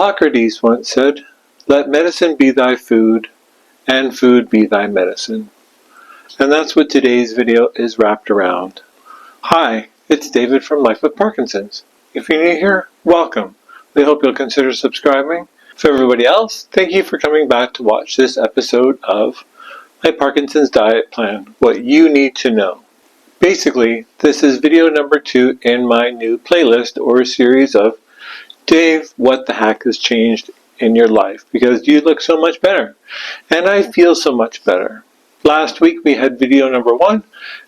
Hippocrates once said, "Let medicine be thy food, and food be thy medicine." And that's what today's video is wrapped around. Hi, it's David from Life with Parkinson's. If you're new here, welcome. We hope you'll consider subscribing. For everybody else, thank you for coming back to watch this episode of my Parkinson's diet plan, what you need to know. Basically, this is video number 2 in my new playlist or series of Dave, what the heck has changed in your life? Because you look so much better. And I feel so much better. Last week we had video number 1,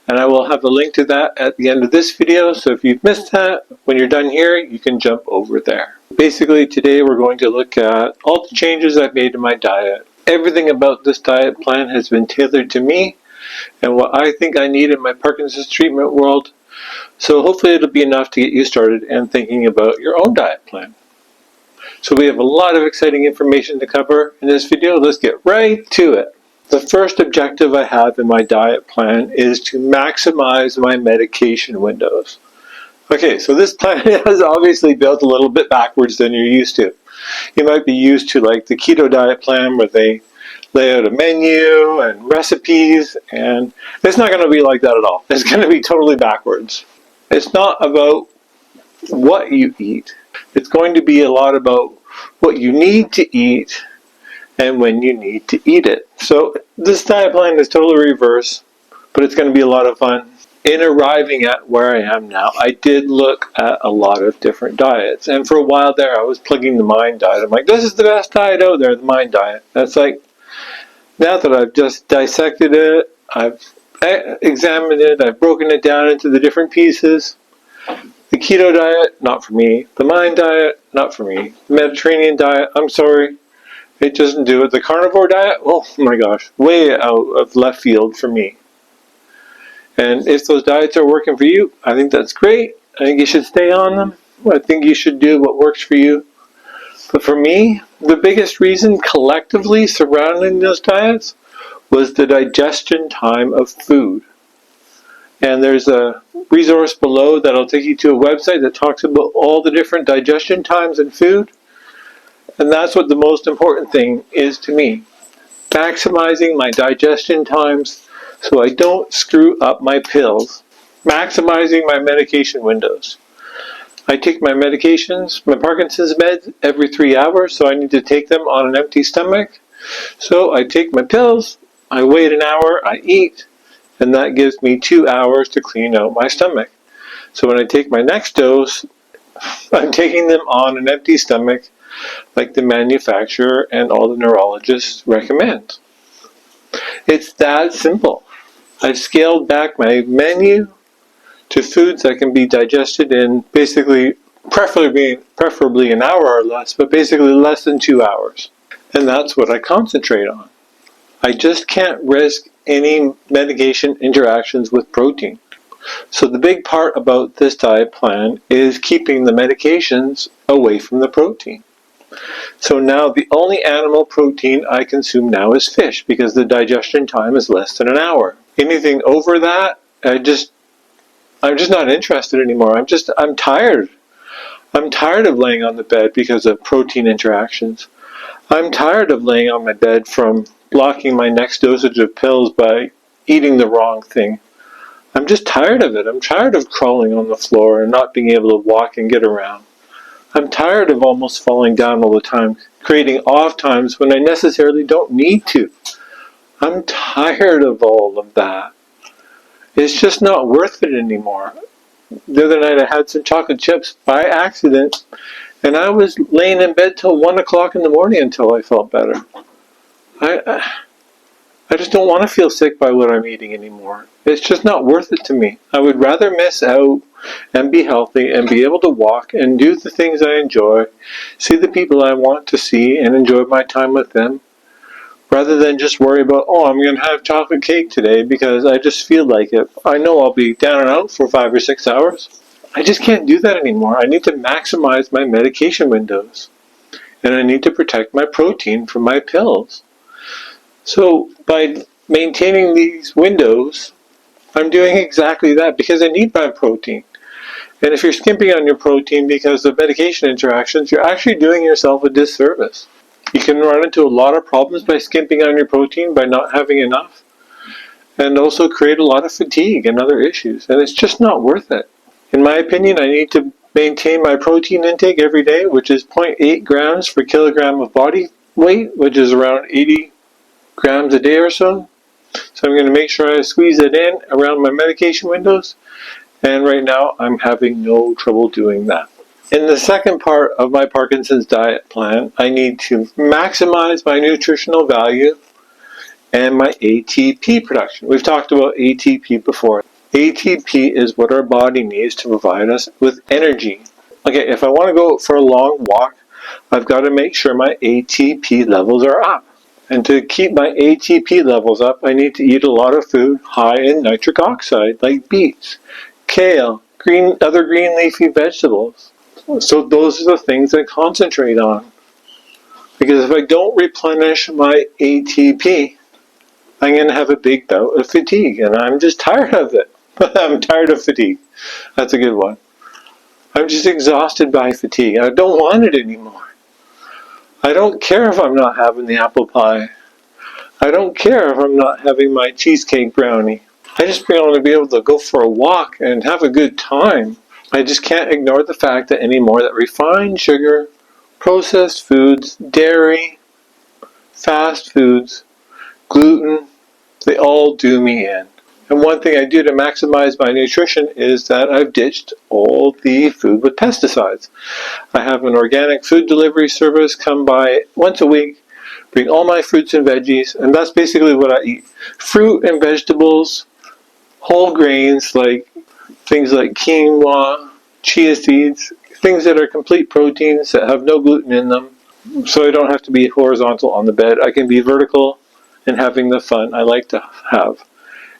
and I will have a link to that at the end of this video. So if you've missed that, when you're done here, you can jump over there. Basically, today we're going to look at all the changes I've made to my diet. Everything about this diet plan has been tailored to me and what I think I need in my Parkinson's treatment world. So hopefully it'll be enough to get you started and thinking about your own diet plan. So we have a lot of exciting information to cover in this video. Let's get right to it. The first objective I have in my diet plan is to maximize my medication windows. Okay, so this plan is obviously built a little bit backwards than you're used to. You might be used to like the keto diet plan where they lay out a menu and recipes, and it's not going to be like that at all. It's going to be totally backwards. It's not about what you eat. It's going to be a lot about what you need to eat and when you need to eat it. So this diet plan is totally reverse, but it's going to be a lot of fun. In arriving at where I am now, I did look at a lot of different diets. And for a while there, I was plugging the Mind diet. I'm like, this is the best diet out there, the Mind diet. That's like, now that I've just dissected it, I've examined it, I've broken it down into the different pieces. The keto diet, not for me. The Mind diet, not for me. The Mediterranean diet, I'm sorry, it doesn't do it. The carnivore diet, oh my gosh, way out of left field for me. And if those diets are working for you, I think that's great. I think you should stay on them. I think you should do what works for you. But for me, the biggest reason collectively surrounding those diets was the digestion time of food. And there's a resource below that'll take you to a website that talks about all the different digestion times in food. And that's what the most important thing is to me. Maximizing my digestion times so I don't screw up my pills. Maximizing my medication windows. I take my medications, my Parkinson's meds, every 3 hours, so I need to take them on an empty stomach. So I take my pills, I wait an hour, I eat, and that gives me 2 hours to clean out my stomach. So when I take my next dose, I'm taking them on an empty stomach like the manufacturer and all the neurologists recommend. It's that simple. I've scaled back my menu to foods that can be digested in basically, preferably an hour or less, but basically less than 2 hours. And that's what I concentrate on. I just can't risk any medication interactions with protein. So the big part about this diet plan is keeping the medications away from the protein. So now the only animal protein I consume now is fish because the digestion time is less than an hour. Anything over that, I'm just not interested anymore. I'm tired. I'm tired of laying on the bed because of protein interactions. I'm tired of laying on my bed from blocking my next dosage of pills by eating the wrong thing. I'm just tired of it. I'm tired of crawling on the floor and not being able to walk and get around. I'm tired of almost falling down all the time, creating off times when I necessarily don't need to. I'm tired of all of that. It's just not worth it anymore. The other night I had some chocolate chips by accident, and I was laying in bed till 1 o'clock in the morning until I felt better. I just don't want to feel sick by what I'm eating anymore. It's just not worth it to me. I would rather miss out and be healthy and be able to walk and do the things I enjoy, see the people I want to see and enjoy my time with them, rather than just worry about, oh, I'm going to have chocolate cake today because I just feel like it. I know I'll be down and out for 5 or 6 hours. I just can't do that anymore. I need to maximize my medication windows. And I need to protect my protein from my pills. So by maintaining these windows, I'm doing exactly that because I need my protein. And if you're skimping on your protein because of medication interactions, you're actually doing yourself a disservice. You can run into a lot of problems by skimping on your protein, by not having enough, and also create a lot of fatigue and other issues. And it's just not worth it. In my opinion, I need to maintain my protein intake every day, which is 0.8 grams per kilogram of body weight, which is around 80 grams a day or so. So I'm going to make sure I squeeze it in around my medication windows. And right now, I'm having no trouble doing that. In the second part of my Parkinson's diet plan, I need to maximize my nutritional value and my ATP production. We've talked about ATP before. ATP is what our body needs to provide us with energy. Okay, if I want to go for a long walk, I've got to make sure my ATP levels are up. And to keep my ATP levels up, I need to eat a lot of food high in nitric oxide, like beets, kale, other green leafy vegetables. So those are the things I concentrate on. Because if I don't replenish my ATP, I'm going to have a big bout of fatigue, and I'm just tired of it. I'm tired of fatigue. That's a good one. I'm just exhausted by fatigue. I don't want it anymore. I don't care if I'm not having the apple pie. I don't care if I'm not having my cheesecake brownie. I just want to be able to go for a walk and have a good time. I just can't ignore the fact that anymore that refined sugar, processed foods, dairy, fast foods, gluten, they all do me in. And one thing I do to maximize my nutrition is that I've ditched all the food with pesticides. I have an organic food delivery service come by once a week, bring all my fruits and veggies, and that's basically what I eat. Fruit and vegetables, whole grains like things like quinoa, chia seeds, things that are complete proteins that have no gluten in them, so I don't have to be horizontal on the bed. I can be vertical and having the fun I like to have.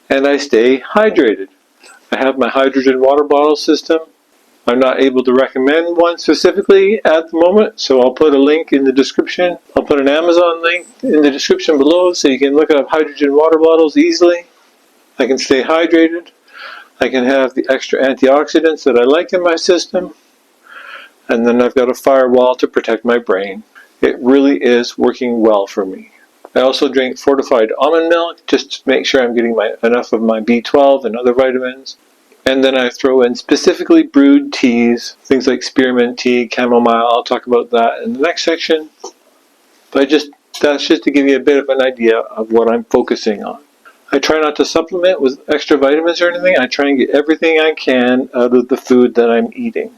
And I stay hydrated. I have my hydrogen water bottle system. I'm not able to recommend one specifically at the moment, so I'll put a link in the description. I'll put an Amazon link in the description below so you can look up hydrogen water bottles easily. I can stay hydrated. I can have the extra antioxidants that I like in my system. And then I've got a firewall to protect my brain. It really is working well for me. I also drink fortified almond milk just to make sure I'm getting enough of my B12 and other vitamins. And then I throw in specifically brewed teas, things like spearmint tea, chamomile. I'll talk about that in the next section. But that's just to give you a bit of an idea of what I'm focusing on. I try not to supplement with extra vitamins or anything. I try and get everything I can out of the food that I'm eating.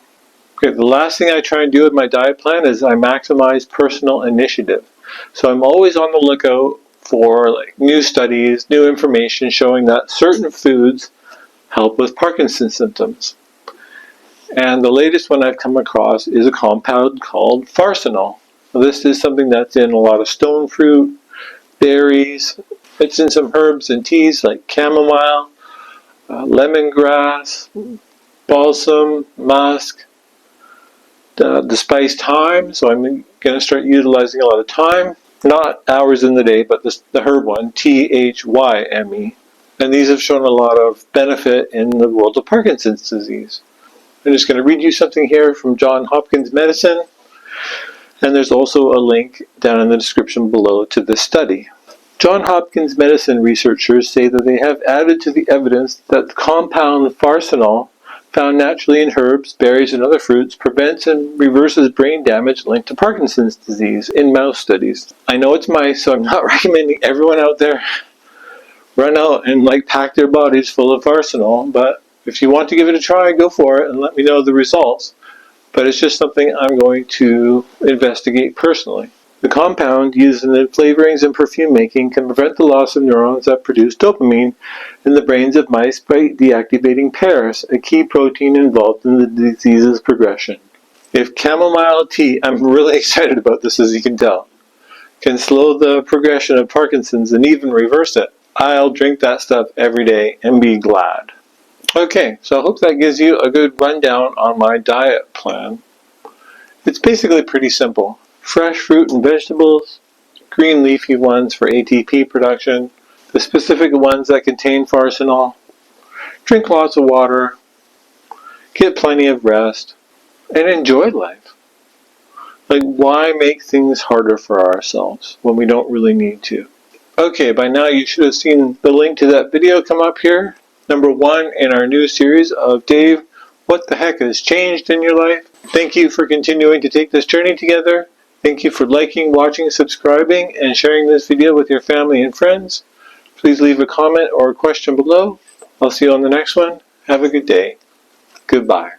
Okay, the last thing I try and do with my diet plan is I maximize personal initiative. So I'm always on the lookout for new studies, new information showing that certain foods help with Parkinson's symptoms. And the latest one I've come across is a compound called farsenol. This is something that's in a lot of stone fruit, berries. It's in some herbs and teas like chamomile, lemongrass, balsam, musk, the spice thyme, so I'm going to start utilizing a lot of thyme, not hours in the day, but the herb one, THYME. And these have shown a lot of benefit in the world of Parkinson's disease. I'm just going to read you something here from Johns Hopkins Medicine, and there's also a link down in the description below to this study. Johns Hopkins Medicine researchers say that they have added to the evidence that the compound farsenol found naturally in herbs, berries, and other fruits prevents and reverses brain damage linked to Parkinson's disease in mouse studies. I know it's mice, so I'm not recommending everyone out there run out and pack their bodies full of farsenol, but if you want to give it a try, go for it and let me know the results. But it's just something I'm going to investigate personally. The compound used in the flavorings and perfume making can prevent the loss of neurons that produce dopamine in the brains of mice by deactivating pairs, a key protein involved in the disease's progression. If chamomile tea, I'm really excited about this as you can tell, can slow the progression of Parkinson's and even reverse it, I'll drink that stuff every day and be glad. Okay, so I hope that gives you a good rundown on my diet plan. It's basically pretty simple. Fresh fruit and vegetables, green leafy ones for ATP production, the specific ones that contain farsenol, drink lots of water, get plenty of rest, and enjoy life. Like, why make things harder for ourselves when we don't really need to? Okay, by now you should have seen the link to that video come up here. Number 1 in our new series of Dave, what the heck has changed in your life? Thank you for continuing to take this journey together. Thank you for liking, watching, subscribing, and sharing this video with your family and friends. Please leave a comment or a question below. I'll see you on the next one. Have a good day. Goodbye.